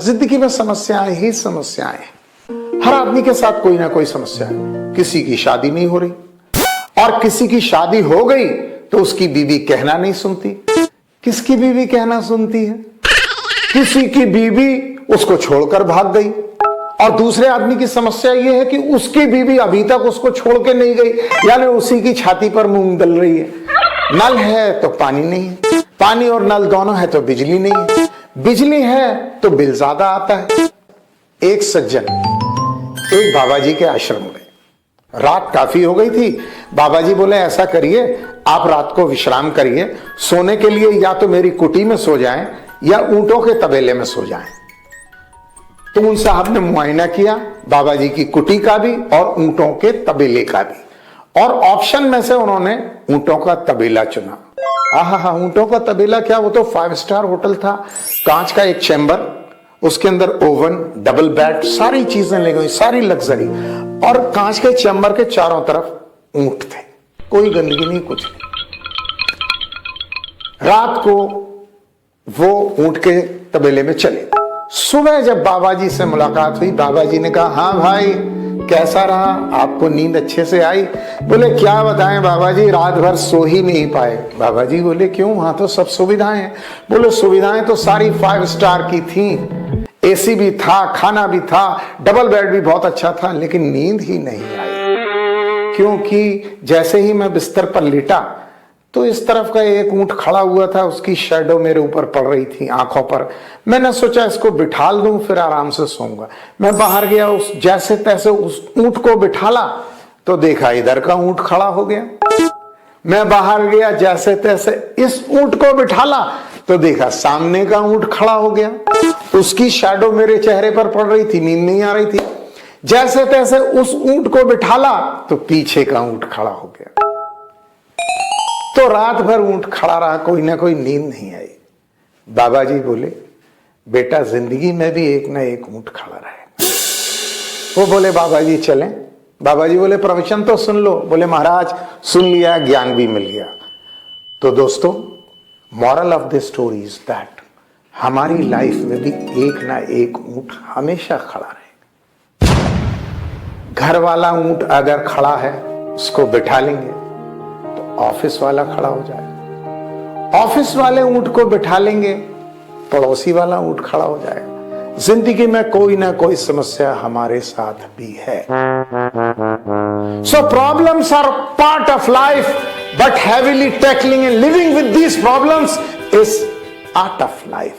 जिंदगी में समस्याएं ही समस्याएं, हर आदमी के साथ कोई ना कोई समस्या है। किसी की शादी नहीं हो रही, और किसी की शादी हो गई तो उसकी बीवी कहना नहीं सुनती। किसकी बीवी कहना सुनती है? किसी की बीवी उसको छोड़कर भाग गई, और दूसरे आदमी की समस्या यह है कि उसकी बीवी अभी तक उसको छोड़ के नहीं गई, यानी उसी की छाती पर मूंग दल रही है। नल है तो पानी नहीं है, पानी और नल दोनों है तो बिजली नहीं है, बिजली है तो बिल ज्यादा आता है। एक सज्जन एक बाबा जी के आश्रम गए, रात काफी हो गई थी। बाबा जी बोले ऐसा करिए, आप रात को विश्राम करिए, सोने के लिए या तो मेरी कुटी में सो जाएं या ऊंटों के तबेले में सो जाएं। तो उन साहब ने मुआयना किया बाबा जी की कुटी का भी और ऊंटों के तबेले का भी, और ऑप्शन में से उन्होंने ऊंटों का तबेला चुना। हाँ, ऊंटों का तबेला क्या, वो तो 5 स्टार होटल था, कांच का एक चैम्बर, उसके अंदर ओवन, डबल बेड, सारी चीजें ले गई, सारी लग्जरी, और कांच के चैम्बर के चारों तरफ ऊंट थे, कोई गंदगी नहीं, कुछ नहीं। रात को वो ऊंट के तबेले में चले। सुबह जब बाबा जी से मुलाकात हुई, बाबा जी ने कहा हाँ भाई कैसा रहा, आपको नींद अच्छे से आई? बोले क्या बताएं बाबा जी, रात भर सो ही नहीं पाए। बाबा जी बोले क्यों, वहां तो सब सुविधाएं हैं। बोले सुविधाएं तो सारी 5 स्टार की थी, एसी भी था, खाना भी था, डबल बेड भी बहुत अच्छा था, लेकिन नींद ही नहीं आई। क्योंकि जैसे ही मैं बिस्तर पर लेटा तो इस तरफ का एक ऊंट खड़ा हुआ था, उसकी शैडो मेरे ऊपर पड़ रही थी आंखों पर। मैंने सोचा इसको बिठाल दूं, फिर आराम से सोऊंगा। मैं बाहर गया, उस जैसे तैसे उस ऊंट को बिठाला तो देखा इधर का ऊंट खड़ा हो गया। मैं बाहर गया, जैसे तैसे इस ऊंट को बिठाला तो देखा सामने का ऊंट खड़ा हो गया, उसकी शैडो मेरे चेहरे पर पड़ रही थी, नींद नहीं आ रही थी। जैसे तैसे उस ऊंट को बिठाला तो पीछे का ऊंट खड़ा हो गया। तो रात भर ऊंट खड़ा रहा, कोई ना कोई नींद नहीं आई। बाबा जी बोले बेटा जिंदगी में भी एक ना एक ऊंट खड़ा रहेगा। वो बोले बाबा जी चलें। बाबा जी बोले प्रवचन तो सुन लो। बोले महाराज सुन लिया, ज्ञान भी मिल गया। तो दोस्तों moral of the story is that हमारी लाइफ में भी एक ना एक ऊंट हमेशा खड़ा रहेगा। घर वाला ऊंट अगर खड़ा है उसको बिठा लेंगे तो ऑफिस वाला खड़ा हो जाएगा, ऑफिस वाले ऊंट को बिठा लेंगे पड़ोसी वाला ऊंट खड़ा हो जाएगा। जिंदगी में कोई ना कोई समस्या हमारे साथ भी है। So problems are part of life, but heavily tackling and living with these problems is art of life.